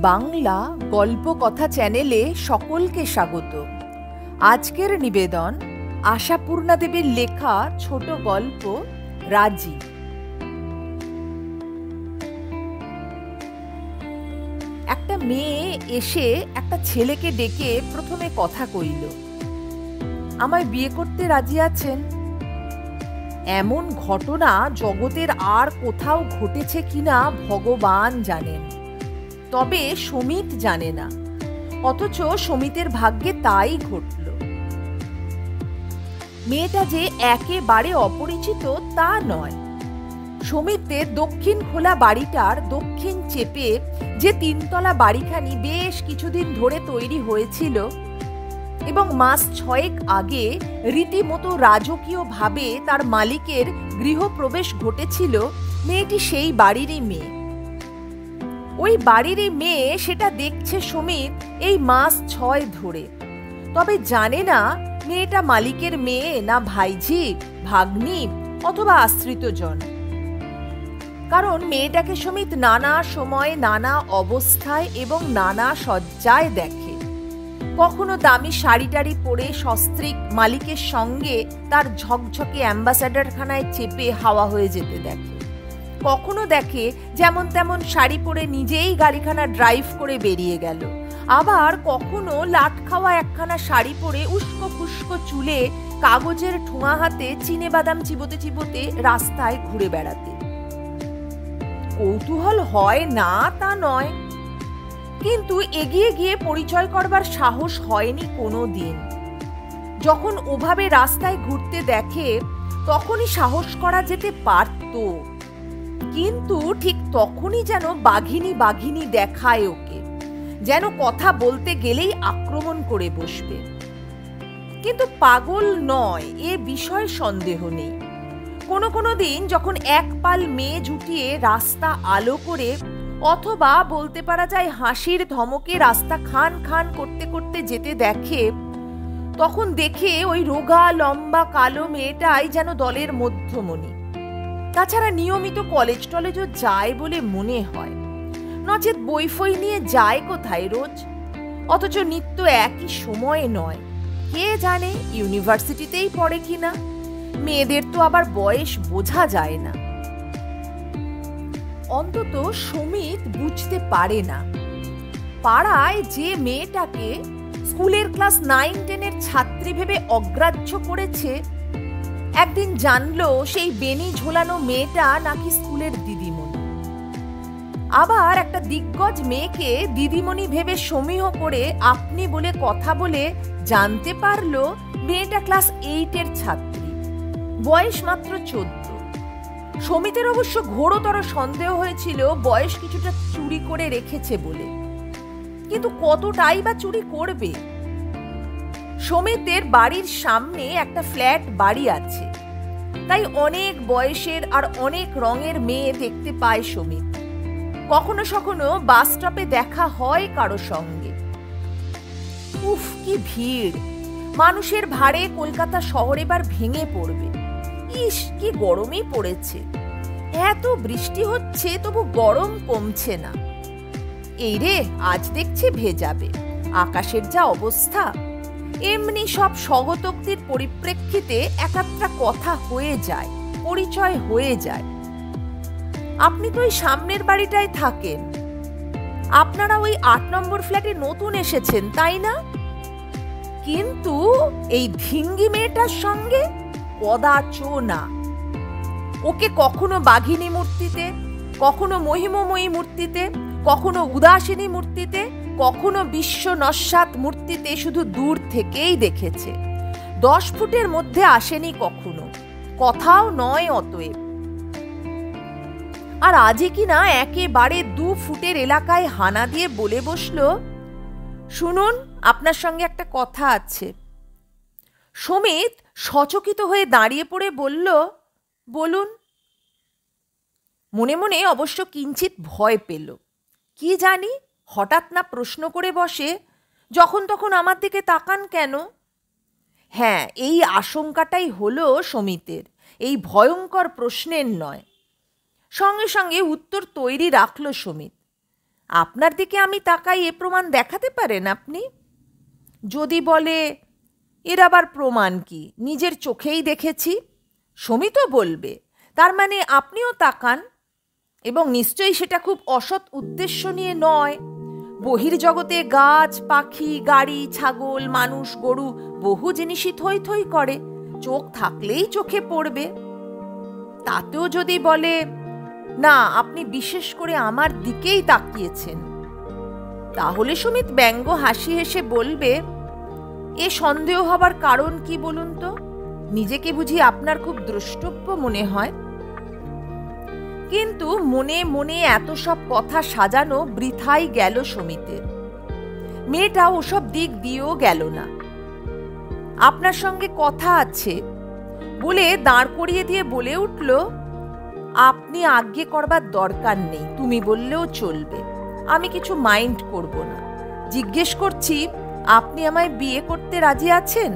বাংলা গল্প কথা চ্যানেলে সকলকে স্বাগত। আজকের নিবেদন আশাপূর্ণা দেবীর লেখা ছোট গল্প রাজি। একটা মেয়ে এসে একটা ছেলেকে ডেকে প্রথমে কথা কইল, আমায় বিয়ে করতে রাজি আছেন? এমন ঘটনা জগতের আর কোথাও ঘটেছে কিনা ভগবান জানেন, তবে সমিত জানে না। অথচ সমিতের ভাগ্যে তাই ঘটল। মেয়েটা যে একেবারে অপরিচিত তা নয়। সমিতের দক্ষিণ খোলা বাড়িটার দক্ষিণ চেপে যে তিনতলা বাড়িখানি বেশ কিছুদিন ধরে তৈরি হয়েছিল এবং মাস 6 আগে রীতিমতো রাজকীয়ভাবে তার মালিকের গৃহপ্রবেশ ঘটেছিল, মেয়েটি সেই বাড়িরই মেয়ে। ওই বাড়িরই মেয়ে সেটা দেখছে সমিত এই মাস 6 ধরে, তবে জানে না মেয়েটা মালিকের মেয়ে না ভাইঝি, ভাগ্নি অথবা আশ্রিতজন। কারণ মেয়েটাকে সমিত নানা সময়ে নানা অবস্থায় এবং নানা সজ্জায় দেখে। কখনো দামি শাড়ি টাড়ি পরে সস্ত্রীক মালিকের সঙ্গে তার ঝকঝকে অ্যাম্বাসাডারখানায় চেপে হাওয়া হয়ে যেতে দেখে, কখনো দেখে যেমন তেমন শাড়ি পরে নিজেই গাড়িখানা ড্রাইভ করে বেরিয়ে গেল, আবার কখনো লাট খাওয়া একখানা শাড়ি পরে উস্কো ফুস্কো চুলে কাগজের ঠোঙা হাতে চিনে বাদাম চিবোতে চিবোতে রাস্তায় ঘুরে বেড়াতে। কৌতূহল হয় না তা নয়, কিন্তু এগিয়ে গিয়ে পরিচয় করবার সাহস হয়নি কোনো দিন। যখন ওভাবে রাস্তায় ঘুরতে দেখে তখনই সাহস করা যেতে পারত, কিন্তু ঠিক তখনই যেন বাঘিনী বাঘিনী দেখায় ওকে, যেন কথা বলতে গেলেই আক্রমণ করে বসবে। কিন্তু পাগল নয় এ বিষয়ে সন্দেহ নেই। কোনো কোনো দিন যখন এক পাল মেয়ে জুটিয়ে রাস্তা আলো করে অথবা বলতে পারা যায় হাসির ধমকে রাস্তা খান খান করতে করতে যেতে দেখে, তখন দেখে ওই রোগা লম্বা কালো মেয়েটাই যেন দলের মধ্যমণি। তাছাড়া নিয়মিত কলেজ টলেজও যায় বলে মনে হয়, নচেত বই ফই নিয়ে যায় কোথায় রোজ। অথচ নিত্য একই সময়ে নয়, কে জানে ইউনিভার্সিটিতেই পড়ে কিনা। মেয়েদের তো আবার বয়স বোঝা যায় না। অন্তত সমিত বুঝতে পারে না, পাড়ায় যে মেয়েটাকে স্কুলের ক্লাস 9-10 ছাত্রী ভেবে অগ্রাহ্য করেছে, একদিন জানলো সেই বেনি ঝোলানো মেয়েটা নাকি স্কুলের দিদিমণি। আবার একটা দিগ্গজ মেয়েকে দিদিমণি ভেবে সমীহ করে আপনি বলে কথা বলে জানতে পারলো মেয়েটা ক্লাস 8 ছাত্রী, বয়স মাত্র 14। সমিতের অবশ্য ঘোরতর সন্দেহ হয়েছিল বয়স কিছুটা চুরি করে রেখেছে বলে, কিন্তু কতটাই বা চুরি করবে। সমিতের বাড়ির সামনে একটা ফ্ল্যাট বাড়ি আছে, তাই অনেক বয়সের আর অনেক রঙের মেয়ে দেখতে পায় সমিত। কখনো কখনো বাস স্টপে দেখা হয় কারো সঙ্গে। উফ, কি ভিড়! মানুষের ভারে কলকাতা শহর এবার ভেঙে পড়বে। ইস, কি গরমই পড়েছে! এত বৃষ্টি হচ্ছে তবু গরম কমছে না। এই রে, আজ দেখছি ভেজাবে। আকাশের যা অবস্থা! এমনি সব স্বগতোক্তির পরিপ্রেক্ষিতে একাত্রা কথা হয়ে যায়, পরিচয় হয়ে যায়। আপনি তো ওই সামনের বাড়িটায় থাকেন, আপনারা ওই 8 নম্বর ফ্ল্যাটে নতুন এসেছেন তাই না? কিন্তু এই ধিঙ্গি মেয়েটার সঙ্গে কদাচ না। ওকে কখনো বাঘিনী মূর্তিতে, কখনো মহিমময়ী মূর্তিতে, কখনো উদাসিনী মূর্তিতে, কখনো বিশ্ব নস্যাৎ মূর্তিতে শুধু দূর থেকেই দেখেছে। 10 ফুটের মধ্যে আসেনি কখনো, কথাও নয় অতএব। আর আজই কিনা একেবারে 2 ফুটের এলাকায় হানা দিয়ে বলে বসলো, শুনুন, আপনার সঙ্গে একটা কথা আছে। সমিত সচকিত হয়ে দাঁড়িয়ে পড়ে বলল, বলুন। মনে মনে অবশ্য কিঞ্চিত ভয় পেল। কি জানি হঠাৎ না প্রশ্ন করে বসে, যখন তখন আমার দিকে তাকান কেন? হ্যাঁ, এই আশঙ্কাটাই হলো সমিতের, এই ভয়ঙ্কর প্রশ্নের নয়। সঙ্গে সঙ্গে উত্তর তৈরি রাখল সমিত। আপনার দিকে আমি তাকাই এ প্রমাণ দেখাতে পারেন আপনি? যদি বলে এর আবার প্রমাণ কি, নিজের চোখেই দেখেছি, সমিতও বলবে তার মানে আপনিও তাকান, এবং নিশ্চয়ই সেটা খুব অসৎ উদ্দেশ্য নিয়ে নয়। বহির্জগতে গাছ, পাখি, গাড়ি, ছাগল, মানুষ, গরু বহু জিনিসই থই থই করে, চোখ থাকলেই চোখে পড়বে। তাতেও যদি বলে না আপনি বিশেষ করে আমার দিকেই তাকিয়েছেন, তাহলে সুমিত ব্যঙ্গ হাসি হেসে বলবে, এ সন্দেহ হবার কারণ কি বলুন তো? নিজেকে বুঝি আপনার খুব দ্রষ্টব্য মনে হয়? কিন্তু মনে মনে এত সব কথা সাজানো বৃথাই গেল সুমিতের। মেয়েটা ওসব দিক দিয়েও গেল না। আপনার সঙ্গে কথা আছে বলে দাঁড় করিয়ে দিয়ে বলে উঠল, আপনি আজ্ঞে করবার দরকার নেই, তুমি বললেও চলবে, আমি কিছু মাইন্ড করব না। জিজ্ঞেস করছি, আপনি আমায় বিয়ে করতে রাজি আছেন?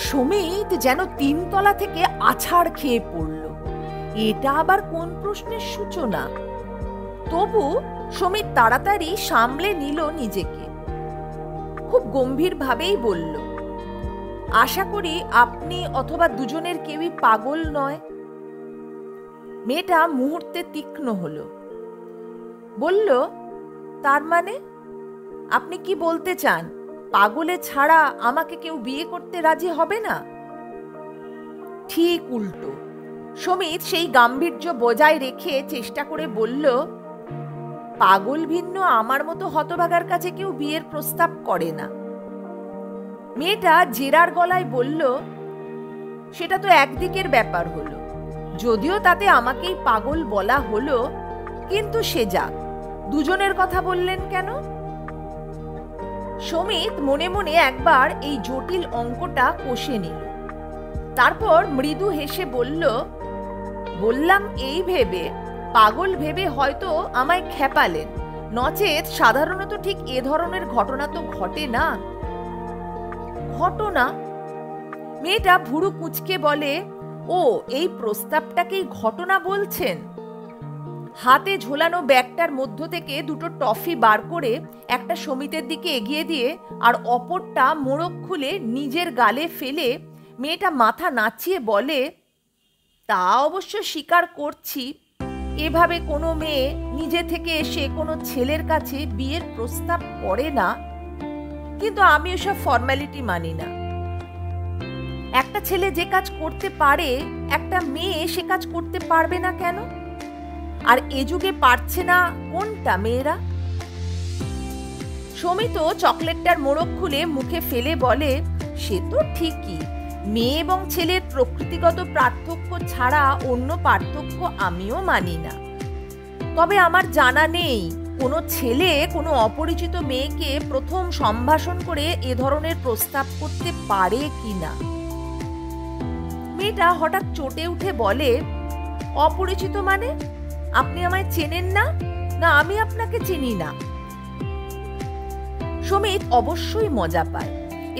সুমিত যেন 3 তলা থেকে আছাড় খেয়ে পড়ল। এটা আবার কোন প্রশ্নের সূচনা? তবু সুমিত তাড়াতাড়ি সামলে নিল নিজেকে, খুব গম্ভীরভাবেই বলল, আশা করি আপনি অথবা দুজনের কেউই পাগল নয়। মেয়েটা মুহূর্তে তীক্ষ্ণ হলো, বলল, তার মানে আপনি কি বলতে চান, পাগলে ছাড়া আমাকে কেউ বিয়ে করতে রাজি হবে না? ঠিক উল্টো। সুমিত সেই গাম্ভীর্য বজায় রেখে চেষ্টা করে বলল, পাগল ভিন্ন আমার মতো হতভাগার কাছে কেউ বিয়ের প্রস্তাব করে না। মেয়েটা জেরার গলায় বলল, সেটা তো একদিকের ব্যাপার হলো, যদিও তাতে আমাকেই পাগল বলা হলো, কিন্তু সে যাক, দুজনের কথা বললেন কেন? সুমিত মনে মনে একবার এই জটিল অঙ্কটা কষে নিল। তারপর মৃদু হেসে বলল, বললাম এই ভেবে, পাগল ভেবে হয়তো আমায় খেপালেন, নচেত সাধারণত ঠিক এ ধরনের ঘটনা তো ঘটে না। ঘটনা? মেয়েটা ভুরু কুঁচকে বলে, ও এই প্রস্তাবটাকেই ঘটনা বলছেন? হাতে ঝোলানো ব্যাগটার মধ্য থেকে 2টো টফি বার করে একটা সুমিতের দিকে এগিয়ে দিয়ে আর অপরটা মোড়ক খুলে নিজের গালে ফেলে মেয়েটা মাথা নাচিয়ে বলে, তা অবশ্য স্বীকার করছি, এভাবে কোনো মেয়ে নিজে থেকে এসে কোনো ছেলের কাছে বিয়ের প্রস্তাব করে না, কিন্তু আমি ওসব ফর্মালিটি মানি না। একটা ছেলে যে কাজ করতে পারে একটা মেয়ে সে কাজ করতে পারবে না কেন? আর এ যুগে পারছে না কোনটা মেয়েরা? সুমিত চকলেটটার মোড়ক খুলে মুখে ফেলে বলে, সে তো ঠিকই, মেয়ে এবং ছেলের প্রকৃতিগত পার্থক্য ছাড়া অন্য পার্থক্য আমিও মানি না। তবে আমার জানা নেই কোনো ছেলে কোনো অপরিচিত মেয়েকে প্রথম সম্ভাষণ করে এ ধরনের প্রস্তাব করতে পারে কিনা। মেয়েটা হঠাৎ চটে উঠে বলে, অপরিচিত মানে? আপনি আমায় চেনেন না, না আমি আপনাকে চিনি না? সুমিত অবশ্যই মজা পায়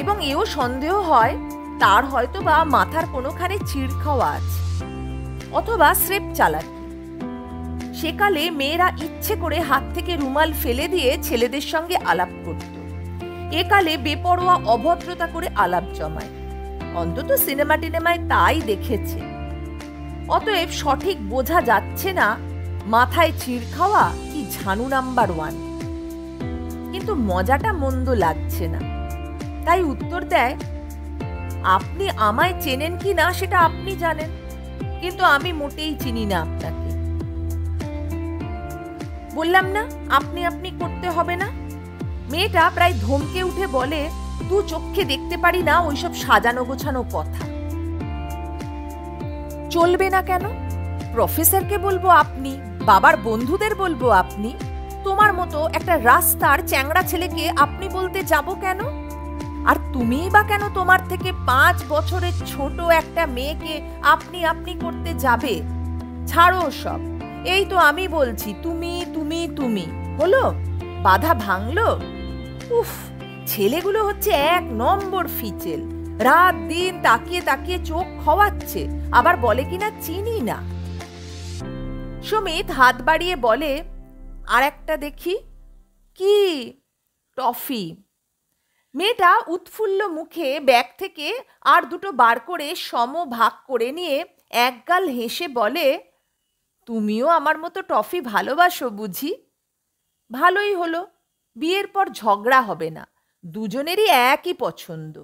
এবং এও সন্দেহ হয় তার হয়তোবা মাথার কোনোখানে চিড় খাওয়া আছে, অথবা স্রেফ চালাকি। সেকালে মেয়েরা ইচ্ছে করে হাত থেকে রুমাল ফেলে দিয়ে ছেলেদের সঙ্গে আলাপ করত, একালে বেপরোয়া অভদ্রতা করে আলাপ জমায়, অন্তত সিনেমা টিনেমায় তাই দেখেছে। অতএব সঠিক বোঝা যাচ্ছে না মাথায় চিড় খাওয়া কি ঝানু নাম্বার 1, কিন্তু মজাটা মন্দ লাগছে না, তাই উত্তর দেয়, আপনি আমায় চেনেন কি না সেটা আপনি জানেন, কিন্তু আমি মোটেই চিনি না আপনাকে। বললাম না আপনি আপনি করতে হবে না। মেয়েটা প্রায় ধমকে উঠে বলে, দু চোখে দেখতে পারি না ওইসব সাজানো গোছানো কথা। চলবে না কেন? প্রফেসরকে বলবো আপনি, বাবার বন্ধুদের বলবো আপনি, তোমার মতো একটা রাস্তার চ্যাংড়া ছেলেকে আপনি বলতে যাব কেন? আর তুমিই বা কেন তোমার থেকে 5 বছরের ছোট একটা মেয়েকে আপনি আপনি করতে যাবে? ছাড়ো সব, এই তো আমি বলছি তুমি তুমি তুমি, হলো? বাধা ভাঙলো? উফ, ছেলেগুলো হচ্ছে 1 নম্বর ফিচেল, রাত দিন তাকিয়ে তাকিয়ে চোখ খাওয়াচ্ছে, আবার বলে কিনা চিনি না। সুমিত হাত বাড়িয়ে বলে, আর একটা দেখি। কি? টফি। মেয়েটা উৎফুল্ল মুখে ব্যাগ থেকে আর দুটো বার করে সমভাগ করে নিয়ে একগাল হেসে বলে, তুমিও আমার মতো টফি ভালোবাসো বুঝি? ভালোই হলো, বিয়ের পর ঝগড়া হবে না, দুজনেরই একই পছন্দ।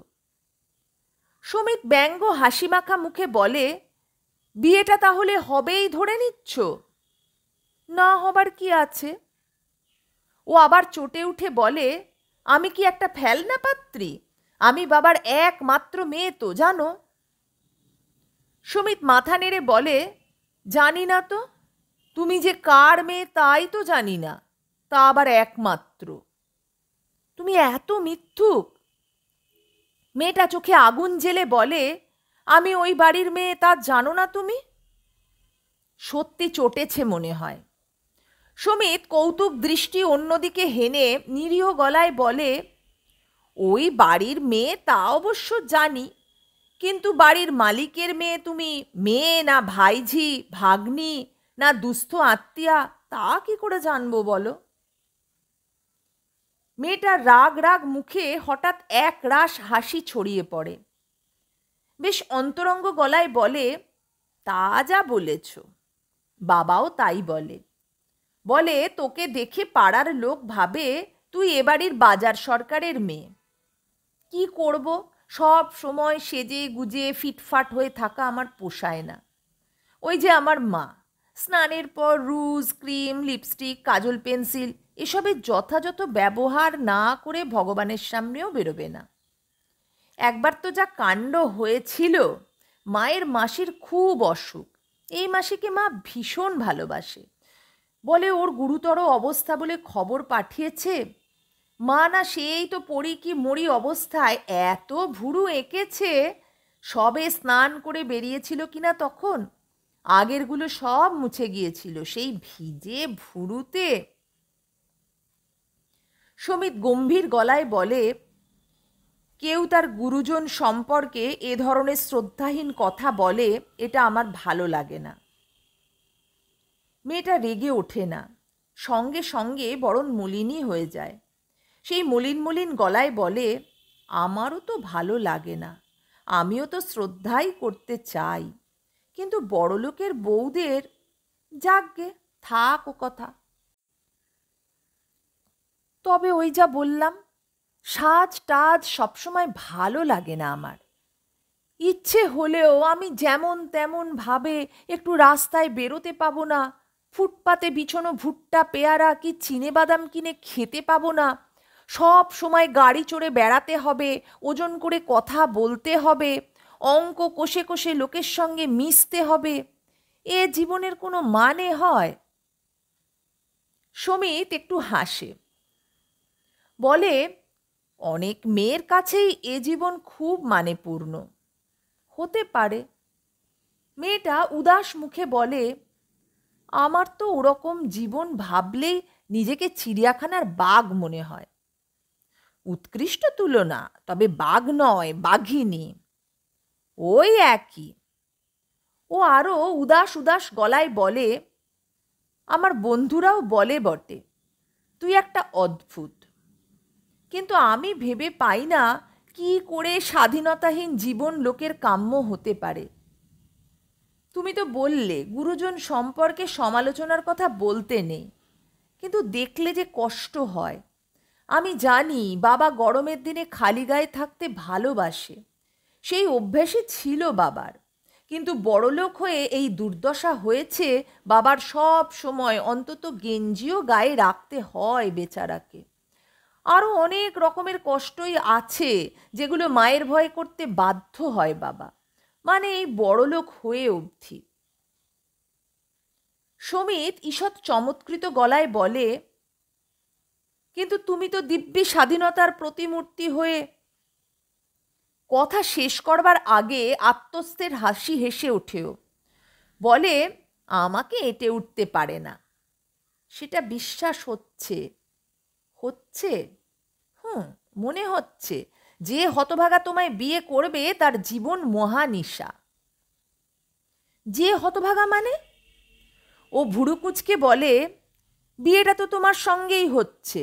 সুমিত ব্যঙ্গ হাসিমাখা মুখে বলে, বিয়েটা তাহলে হবেই ধরে নিচ্ছ? না হবার কি আছে? ও আবার চটে উঠে বলে, আমি কি একটা ফেলনা পাত্রী? আমি বাবার একমাত্র মেয়ে তো, জানো। সুমিত মাথা নেড়ে বলে, জানি না তো, তুমি যে কার মেয়ে তাই তো জানি না, তা আবার একমাত্র। তুমি এত মিথ্যুক। মেয়েটা চোখে আগুন জ্বেলে বলে, আমি ওই বাড়ির মেয়ে তা জানো না তুমি? সত্যি চটেছে মনে হয়। সুমিত কৌতুক দৃষ্টি অন্যদিকে হেনে নিরীহ গলায় বলে, ওই বাড়ির মেয়ে তা অবশ্য জানি, কিন্তু বাড়ির মালিকের মেয়ে তুমি মেয়ে না ভাইঝি ভাগ্নি না দুস্থ আত্মীয়া তা কি করে জানবো বলো? মেয়েটার রাগ রাগ মুখে হঠাৎ এক রাশ হাসি ছড়িয়ে পড়ে। বেশ অন্তরঙ্গ গলায় বলে, তা যা বলেছ। বাবাও তাই বলে। বলে তোকে দেখে পাড়ার লোক ভাবে তুই এ বাড়ির বাজার সরকারের মেয়ে। কি করব, সব সময় সেজে গুজে ফিটফাট হয়ে থাকা আমার পোষায় না। ওই যে আমার মা, স্নানের পর রুজ ক্রিম লিপস্টিক কাজল পেন্সিল এসবের যথাযথ ব্যবহার না করে ভগবানের সামনেও বেরোবে না। একবার তো যা কাণ্ড হয়েছিল, মায়ের মাসির খুব অসুখ। এই মাসিকে মা ভীষণ ভালোবাসে। বলে ওর গুরুতর অবস্থা বলে খবর পাঠিয়েছে। মা না সেই তো পড়ি কি মরি অবস্থায় এত ভুরু এঁকেছে, সবে স্নান করে বেরিয়েছিল কিনা তখন, আগেরগুলো সব মুছে গিয়েছিল সেই ভিজে ভুরুতে। সুমিত গম্ভীর গলায় বলে, কেউ তার গুরুজন সম্পর্কে এ ধরনের শ্রদ্ধাহীন কথা বলে, এটা আমার ভালো লাগে না। মেয়েটা রেগে ওঠে না, সঙ্গে সঙ্গে বরং মলিনই হয়ে যায়। সেই মলিন মলিন গলায় বলে, আমারও তো ভালো লাগে না, আমিও তো শ্রদ্ধাই করতে চাই, কিন্তু বড়লোকের বউদের যাকগে, থাক ও কথা। তবে ওই যা বললাম, সাজ টাজ সবসময় ভালো লাগে না আমার। ইচ্ছে হলেও আমি যেমন তেমন ভাবে একটু রাস্তায় বেরোতে পাবো না, ফুটপাতে বিছানো ভুট্টা পেয়ারা কি চিনেবাদাম কিনে খেতে পাবো না, সব সময় গাড়ি চড়ে বেড়াতে হবে, ওজন করে কথা বলতে হবে, অঙ্ক কষে কষে লোকের সঙ্গে মিশতে হবে। এ জীবনের কোনো মানে হয়? সুমিত একটু হাসে, বলে, অনেক মেয়ের কাছেই এ জীবন খুব মানেপূর্ণ। হতে পারে। মেয়েটা উদাস মুখে বলে, আমার তো ওরকম জীবন ভাবলেই নিজেকে চিড়িয়াখানার বাঘ মনে হয়। উৎকৃষ্ট তুলনা, তবে বাঘ নয়, বাঘিনী। ওই একই। ও আরও উদাস উদাস গলায় বলে, আমার বন্ধুরাও বলে বটে, তুই একটা অদ্ভুত। কিন্তু আমি ভেবে পাই না কি করে স্বাধীনতাহীন জীবন লোকের কাম্য হতে পারে। তুমি তো বললে গুরুজন সম্পর্কে সমালোচনার কথা বলতে নেই, কিন্তু দেখলে যে কষ্ট হয়। আমি জানি বাবা গরমের দিনে খালি গায়ে থাকতে ভালোবাসে, সেই অভ্যাসই ছিল বাবার, কিন্তু বড়লোক হয়ে এই দুর্দশা হয়েছে বাবার সব সময় অন্তত গেঞ্জিও গায়ে রাখতে হয় বেচারাকে। আরও অনেক রকমের কষ্টই আছে যেগুলো মায়ের ভয় করতে বাধ্য হয় বাবা, মানে এই বড়লোক হয়ে অবধি। সুমিত ঈষৎ চমৎকৃত গলায় বলে, কিন্তু তুমি তো দিব্যি স্বাধীনতার প্রতিমূর্তি হয়ে। কথা শেষ করবার আগে আত্মস্থের হাসি হেসে ওঠেও, বলে, আমাকে এঁটে উঠতে পারে না। সেটা বিশ্বাস হচ্ছে? হচ্ছে? মনে হচ্ছে যে হতভাগা তোমায় বিয়ে করবে তার জীবন মহানিশা। যে হতভাগা মানে? ও ভুরুকুচকে বলে, বিয়েটা তো তোমার সঙ্গেই হচ্ছে।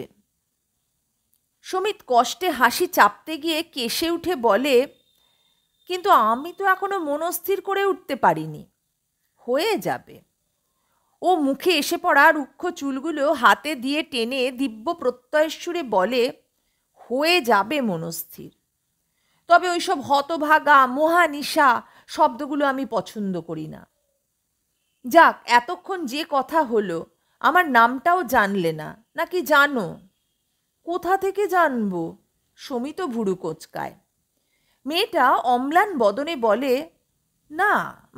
সুমিত কষ্টে হাসি চাপতে গিয়ে কেশে উঠে বলে, কিন্তু আমি তো এখনো মনস্থির করে উঠতে পারিনি। হয়ে যাবে। ও মুখে এসে পড়া রুক্ষ চুলগুলো হাতে দিয়ে টেনে দিব্য প্রত্যয়ের সুরে বলে, হয়ে যাবে মনস্থির। তবে ওইসব হতভাগা মহানিশা শব্দগুলো আমি পছন্দ করি না। যাক, এতক্ষণ যে কথা হলো, আমার নামটাও জানলে না, নাকি জানো? কোথা থেকে জানবো? সমিত ভুরু কোচকায়। মেয়েটা অম্লান বদনে বলে, না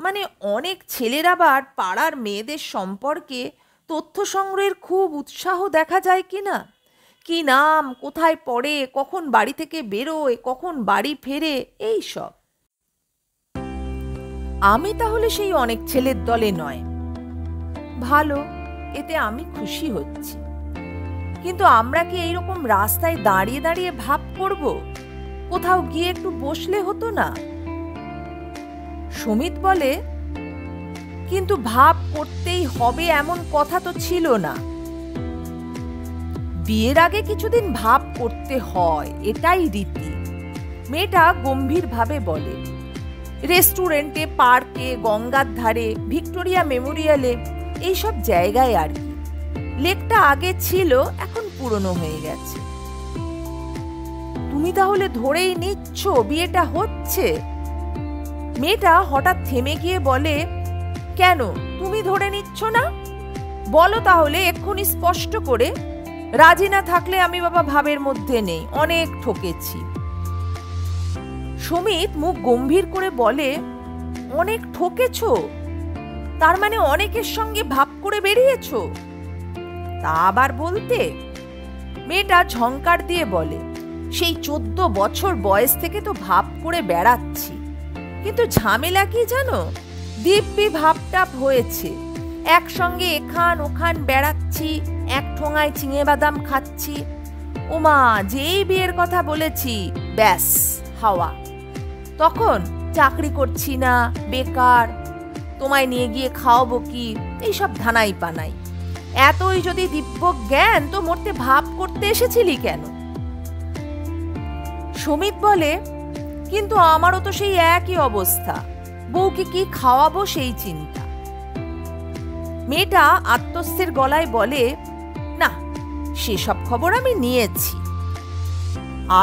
মানে অনেক ছেলের আবার পাড়ার মেয়েদের সম্পর্কে তথ্য সংগ্রহের খুব উৎসাহ দেখা যায় কি না? কি নাম, কোথায় পড়ে, কখন বাড়ি থেকে বেরোয়, কখন বাড়ি ফেরে, এই সব। আমি তাহলে সেই অনেক ছেলের দলে নয়। ভালো, এতে আমি খুশি হচ্ছি। কিন্তু আমরা কি এইরকম রাস্তায় দাঁড়িয়ে দাঁড়িয়ে ভাব করব? কোথাও গিয়ে একটু বসলে হতো না? সমিত বলে, কিন্তু ভাব করতেই হবে এমন কথা তো ছিল না। বিয়ের আগে কিছুদিন ভাব করতে হয়, এটাই রীতি। মেয়েটা গম্ভীরভাবে বলে, রেস্টুরেন্টে, পার্কে, গঙ্গার ধারে, ভিক্টোরিয়া মেমোরিয়ালে, এইসব জায়গায় আর কি। লেকটা আগে ছিল, এখন পুরনো হয়ে গেছে। তুমি তাহলে ধরেই নিচ্ছ বিয়েটা হচ্ছে? মেয়েটা হঠাৎ থেমে গিয়ে বলে, কেন তুমি ধরে নিচ্ছ না? বলো তাহলে এক্ষুনি স্পষ্ট করে। রাজি না থাকলে আমি বাবা ভাবের মধ্যে নেই, অনেক ঠকেছি। সমিত মুখ গম্ভীর করে বলে, অনেক ঠকেছ? তার মানে অনেকের সঙ্গে ভাব করে বেরিয়েছ? তা আবার বলতে? মেয়েটা ঝংকার দিয়ে বলে, সেই 14 বছর বয়স থেকে তো ভাব করে বেড়াচ্ছি। কিন্তু ঝামেলা কি জানো? দিব্যি ভাবটাপ হয়েছে। একসঙ্গে এখান ওখান বেড়াচ্ছি, এক ঠোঙায় চিঙে বাদাম খাচ্ছি। ওমা, যেই বিয়ের কথা বলেছি, ব্যাস হাওয়া। তখন চাকরি করছি না, বেকার, তোমায় নিয়ে গিয়ে খাওয়াবো কি, এইসব ধানাই পানাই। এতই যদি দিব্য জ্ঞান, তো মরতে ভাব করতে এসেছিলি কেন? সমিত বলে, কিন্তু আমারও তো সেই একই অবস্থা, বউকে কি খাওয়াবো সেই চিন্তা। মেয়েটা আত্মস্থের গলায় বলে, না, সেসব খবর আমি নিয়েছি,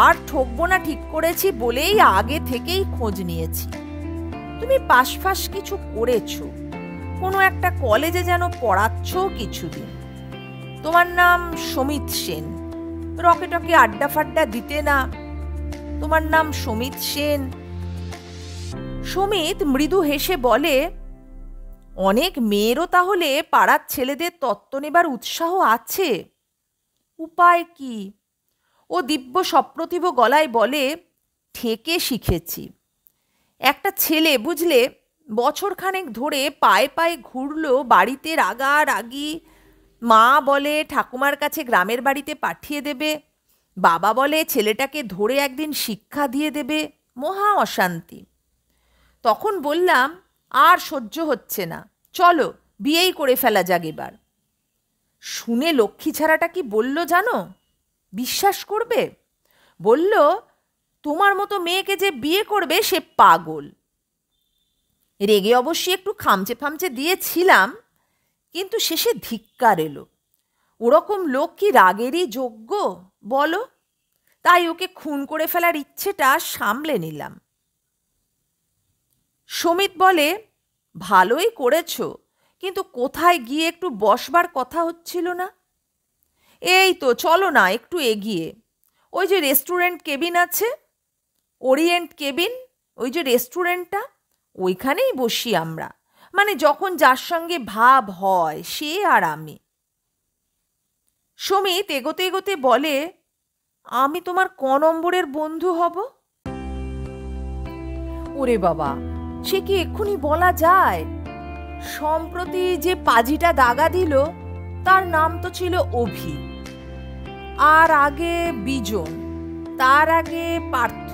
আর ঠকবো না ঠিক করেছি বলেই আগে থেকেই খোঁজ নিয়েছি। তুমি পাশফাশ কিছু করেছো, কোনো একটা কলেজে যেন পড়াচ্ছ কিছুদিন। তোমার নাম সমিত সেন, রকেটকে আড্ডা ফাড্ডা দিতে না, তোমার নাম সমিত সেন। সমিত মৃদু হেসে বলে, অনেক মেয়েরও তাহলে পাড়ার ছেলেদের তত্ত্ব নেবার উৎসাহ আছে। উপায় কি? ও দিব্য সপ্রতিভ গলায় বলে, ঠেকে শিখেছি। একটা ছেলে বুঝলে, বছরখানেক ধরে পায়ে পায়ে ঘুরলো বাড়িতে রাগারাগি। মা বলে ঠাকুমার কাছে গ্রামের বাড়িতে পাঠিয়ে দেবে, বাবা বলে ছেলেটাকে ধরে একদিন শিক্ষা দিয়ে দেবে। মহা অশান্তি। তখন বললাম, আর সহ্য হচ্ছে না, চলো বিয়েই করে ফেলা যাক এবার। শুনে লক্ষ্মী ছাড়াটা কি বলল জানো? বিশ্বাস করবে? বলল, তোমার মতো মেয়েকে যে বিয়ে করবে সে পাগল। রেগে অবশ্যই একটু খামচে ফামচে দিয়েছিলাম, কিন্তু শেষে ধিক্কার এলো। ওরকম লোক কি রাগেরই যোগ্য বলো? তাই ওকে খুন করে ফেলার ইচ্ছেটা সামলে নিলাম। সমিত বলে, ভালোই করেছ, কিন্তু কোথায় গিয়ে একটু বসবার কথা হচ্ছিল না? এই তো চলো না একটু এগিয়ে, ওই যে রেস্টুরেন্ট কেবিন আছে, ওরিয়েন্ট কেবিন, ওই যে রেস্টুরেন্টটা, ওইখানেই বসি আমরা। মানে যখন যার সঙ্গে ভাব হয়, সে আর আমি। সমিত এগোতে এগোতে বলে, আমি তোমার ক নম্বরের বন্ধু হব? ওরে বাবা, সে কি এক্ষুনি বলা যায়? সম্প্রতি যে পাজিটা দাগা দিল, তার নাম তো ছিল অভি, আর আগে বিজন, তার আগে পার্থ,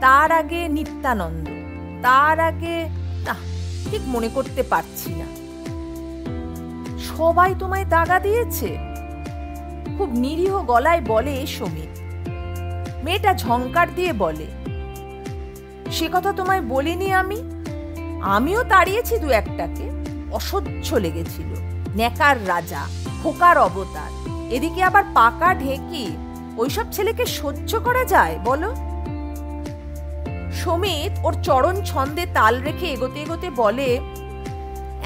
তার আগে নিত্যানন্দ, তার আগে না, ঠিক মনে করতে পারছি না। সবাই তোমায় দাগা দিয়েছে? খুব নিরীহ গলায় বলে সুমিত। মেয়েটা ঝংকার দিয়ে বলে, সে কথা তোমায় বলিনি আমি? আমিও তাড়িয়েছি দু একটাকে, অসহ্য লেগেছিল। নেকার রাজা, খোকার অবতার, এদিকে আবার পাকা ঢেকি, ওইসব ছেলেকে সহ্য করা যায় বলো? সুমিত ওর চরণ ছন্দে তাল রেখে এগোতে এগোতে বলে,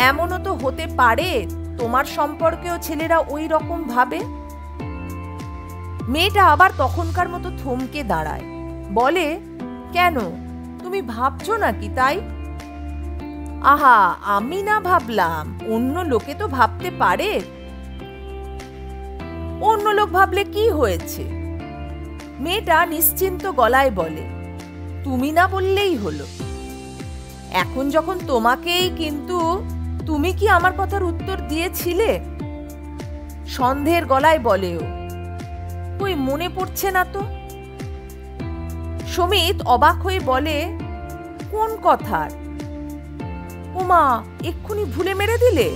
এমনও তো হতে পারে তোমার সম্পর্কেও ছেলেরা ওই রকম ভাবে। মেয়েটা আবার তখনকার মতো থমকে দাঁড়ায়, বলে, কেন, তুমি ভাবছো নাকি তাই? আহা, আমি না ভাবলাম, অন্য লোকে তো ভাবতে পারে। অন্য লোক ভাবলে কি হয়েছে? মেয়েটা নিশ্চিন্ত গলায় বলে, তুমি না বললেই হলো। এখন যখন তোমাকেই, কিন্তু তুমি কি আমার কথার উত্তর দিয়েছিলে? সন্দেহের গলায় বলেও, কই মনে পড়ছে না তো। সুমিত অবাক হয়ে বলে, কোন কথার? ওমা, এক্ষুনি ভুলে মেরে দিলে?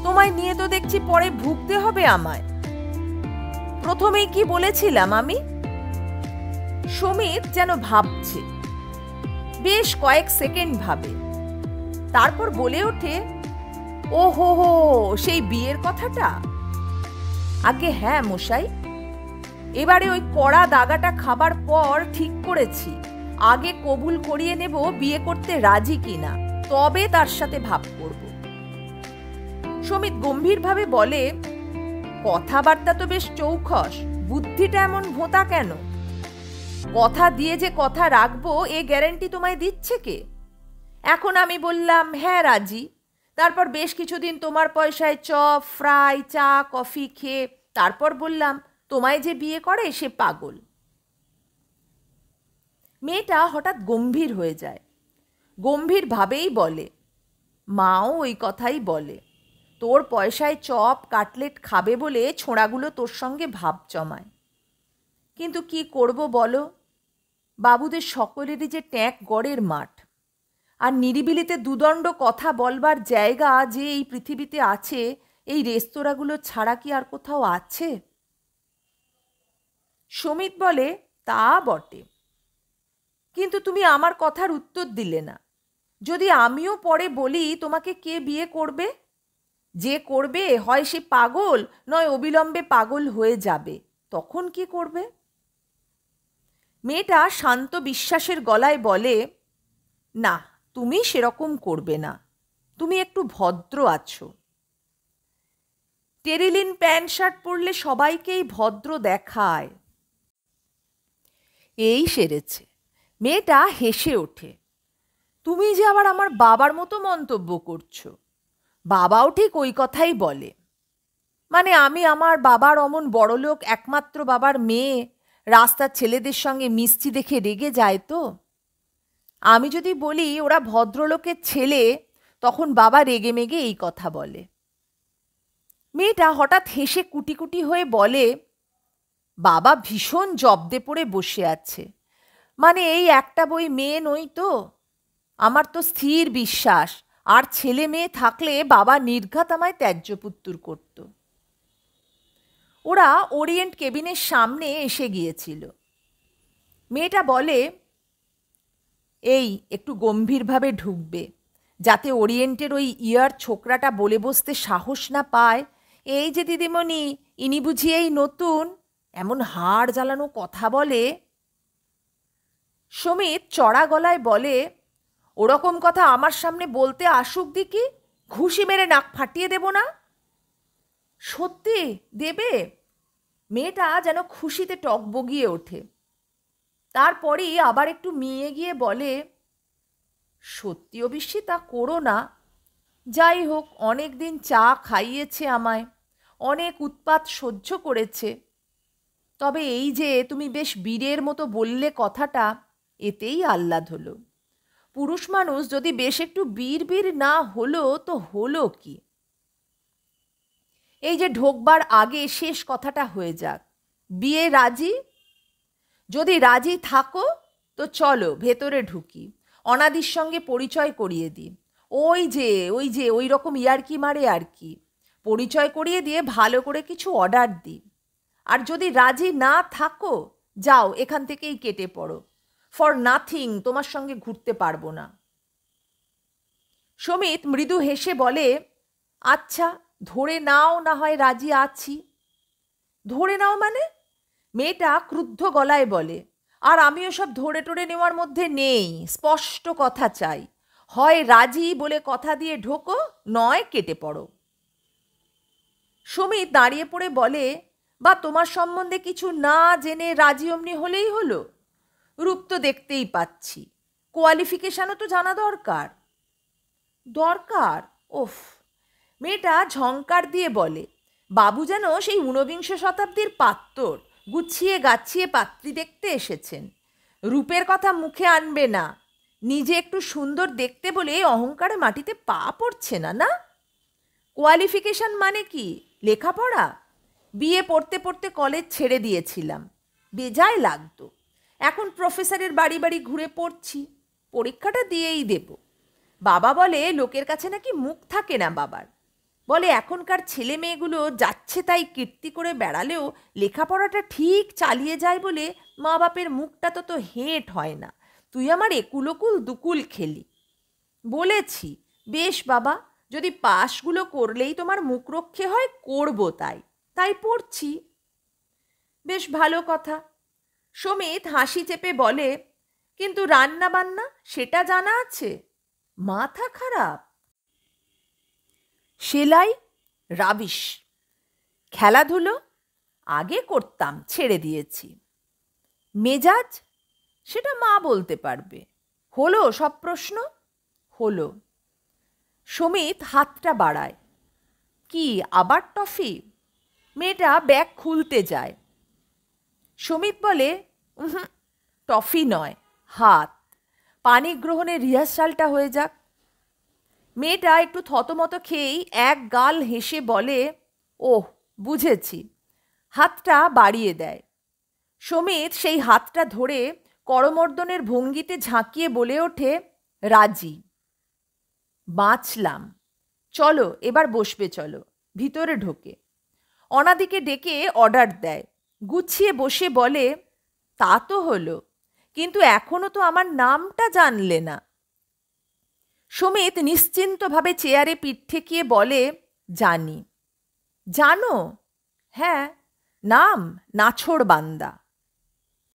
তোমায় নিয়ে তো দেখছি পরে ভুগতে হবে আমায়। প্রথমেই কি বলেছিলাম আমি? সুমিত যেন ভাবছে, বেশ কয়েক সেকেন্ড ভাবে, তারপর বলে ওঠে, ও হো হো, সেই বিয়ের কথাটা? আগে হ্যাঁ মশাই, এবারে ওই কড়া দাগাটা খাবার পর ঠিক করেছি আগে কবুল করিয়ে নেব বিয়ে করতে রাজি কিনা, তবে তার সাথে ভাব করব। সুমিত গম্ভীরভাবে বলে, কথাবার্তা তো বেশ চৌখস, বুদ্ধিটা এমন ভোঁতা কেন? কথা দিয়ে যে কথা রাখবো এ গ্যারান্টি তোমায় দিচ্ছে কে? এখন আমি বললাম হ্যাঁ রাজি, তারপর বেশ কিছুদিন তোমার পয়সায় চপ, ফ্রাই, চা, কফি খেয়ে তারপর বললাম তোমায় যে বিয়ে করে সে পাগল। মেয়েটা হঠাৎ গম্ভীর হয়ে যায়, গম্ভীরভাবেই বলে, মাও ওই কথাই বলে, তোর পয়সায় চপ কাটলেট খাবে বলে ছোঁড়াগুলো তোর সঙ্গে ভাব জমায়। কিন্তু কি করব বলো, বাবুদের সকলেরই যে ট্যাঁক গড়ের মাঠ, আর নিরিবিলিতে দুদণ্ড কথা বলবার জায়গা যে এই পৃথিবীতে আছে, এই রেস্তোরাঁগুলো ছাড়া কি আর কোথাও আছে? সুমিত বলে, তা বটে, কিন্তু তুমি আমার কথার উত্তর দিলে না। যদি আমিও পরে বলি তোমাকে কে বিয়ে করবে? যে করবে হয় সে পাগল, নয় অবিলম্বে পাগল হয়ে যাবে, তখন কি করবে? মেয়েটা শান্ত বিশ্বাসের গলায় বলে, না, তুমি সেরকম করবে না, তুমি একটু ভদ্র আছো। টেরিলিন প্যান্ট শার্ট পরলে সবাইকেই ভদ্র দেখায়। এই সেরেছে। মেয়েটা হেসে ওঠে, তুমি যে আবার আমার বাবার মতো মন্তব্য করছো। বাবাও ঠিক ওই কথাই বলে। মানে আমি আমার বাবার অমন বড়লোক একমাত্র বাবার মেয়ে রাস্তার ছেলেদের সঙ্গে মিশছি দেখে রেগে যায় তো? আমি যদি বলি ওরা ভদ্রলোকের ছেলে, তখন বাবা রেগে মেগে এই কথা বলে। মেয়েটা হঠাৎ হেসে কুটি কুটি হয়ে বলে, বাবা ভীষণ জব্দে পড়ে বসে আছে, মানে এই একটা বই মেয়ে নই তো। আমার তো স্থির বিশ্বাস আর ছেলে মেয়ে থাকলে বাবা নির্ঘাত আমায় ত্যায্যপুত্তুর করত। ওরা ওরিয়েন্ট কেবিনের সামনে এসে গিয়েছিল। মেয়েটা বলে, এই একটু গম্ভীরভাবে ঢুকবে, যাতে ওরিয়েন্টের ওই ইয়ার ছোকরাটা বলে বসতে সাহস না পায়, এই যে দিদিমণি, ইনি বুঝি এই নতুন, এমন হাড় জ্বালানো কথা বলে। সুমিত চড়া গলায় বলে, ওরকম কথা আমার সামনে বলতে আসুক দিকি, ঘুষি মেরে নাক ফাটিয়ে দেব না। সত্যি দেবে? মেয়েটা যেন খুশিতে টকবগিয়ে ওঠে। তারপরেই আবার একটু মিয়ে গিয়ে বলে, সত্যি অবশ্যই তা করো না। যাই হোক, অনেক দিন চা খাইয়েছে আমায়, অনেক উৎপাত সহ্য করেছে। তবে এই যে তুমি বেশ বীরের মতো বললে কথাটা, এতেই আহ্লাদ হলো। পুরুষ মানুষ যদি বেশ একটু বীর বীর না হলো তো হলো কি? এই যে ঢোকবার আগে শেষ কথাটা হয়ে যাক, বিয়ে রাজি? যদি রাজি থাকো তো চলো ভেতরে ঢুকি, অনাদির সঙ্গে পরিচয় করিয়ে দিই। ওই যে ওই রকম ইয়ার্কি মারে আর কি, পরিচয় করিয়ে দিয়ে ভালো করে কিছু অর্ডার দিই। আর যদি রাজি না থাকো, যাও এখান থেকেই কেটে পড়ো। ফর নাথিং তোমার সঙ্গে ঘুরতে পারবো না। সমিত মৃদু হেসে বলে, আচ্ছা ধরে নাও না হয় রাজি আছি। ধরে নাও মানে? মেয়েটা ক্রুদ্ধ গলায় বলে, আর আমিও সব ধরে টরে নেওয়ার মধ্যে নেই, স্পষ্ট কথা চাই। হয় রাজি বলে কথা দিয়ে ঢোকো, নয় কেটে পড়ো। সমিত দাঁড়িয়ে পড়ে বলে, বা তোমার সম্বন্ধে কিছু না জেনে রাজি অমনি হলেই হলো? রূপ তো দেখতেই পাচ্ছি, কোয়ালিফিকেশনও তো জানা দরকার। দরকার? ওফ! মেয়েটা ঝংকার দিয়ে বলে, বাবু যেন সেই ঊনবিংশ শতাব্দীর পাত্তর, গুছিয়ে গাছিয়ে পাত্রী দেখতে এসেছেন। রূপের কথা মুখে আনবে না। নিজে একটু সুন্দর দেখতে বলে অহংকারে মাটিতে পা পড়ছে না, না? কোয়ালিফিকেশন মানে কি? লেখাপড়া? বিয়ে পড়তে পড়তে কলেজ ছেড়ে দিয়েছিলাম, বেজায় লাগতো। এখন প্রফেসরের বাড়ি বাড়ি ঘুরে পড়ছি, পরীক্ষাটা দিয়েই দেব। বাবা বলে লোকের কাছে নাকি মুখ থাকে না বাবার। বলে এখনকার ছেলে মেয়েগুলো যাচ্ছে তাই কীর্তি করে বেড়ালেও লেখাপড়াটা ঠিক চালিয়ে যায় বলে মা বাপের মুখটা তো হেঁট হয় না। তুই আমার একুলকুল দুকুল খেলি। বলেছি, বেশ বাবা, যদি পাশগুলো করলেই তোমার মুখ রক্ষে হয় করবো, তাই পড়ছি। বেশ ভালো কথা। সমিত হাসি চেপে বলে, কিন্তু রান্না বান্না সেটা জানা আছে? মাথা খারাপ? সেলাই? রাবিশ। খেলাধুলো? আগে করতাম, ছেড়ে দিয়েছি। মেজাজ? সেটা মা বলতে পারবে। হলো সব প্রশ্ন? হলো। সমিত হাতটা বাড়ায়। কি আবার টফি? মেয়েটা ব্যাগ খুলতে যায়। সমিত বলে, টফি নয়, হাত। পানি গ্রহণের রিহার্সালটা হয়ে যাক। মেয়েটা একটু থতমত খেয়েই এক গাল হেসে বলে, ওহ বুঝেছি। হাতটা বাড়িয়ে দেয়। সমিত সেই হাতটা ধরে করমর্দনের ভঙ্গিতে ঝাঁকিয়ে বলে ওঠে, রাজি। বাঁচলাম। চলো এবার বসবে, চলো। ভিতরে ঢোকে অনাদিকে ডেকে অর্ডার দেয়। গুছিয়ে বসে বলে, তা তো হলো, কিন্তু এখনো তো আমার নামটা জানলে না। সমিত নিশ্চিন্তভাবে চেয়ারে পিঠ ঠেকিয়ে বলে, জানি। জানো? হ্যাঁ, নাম নাছোড়বান্দা।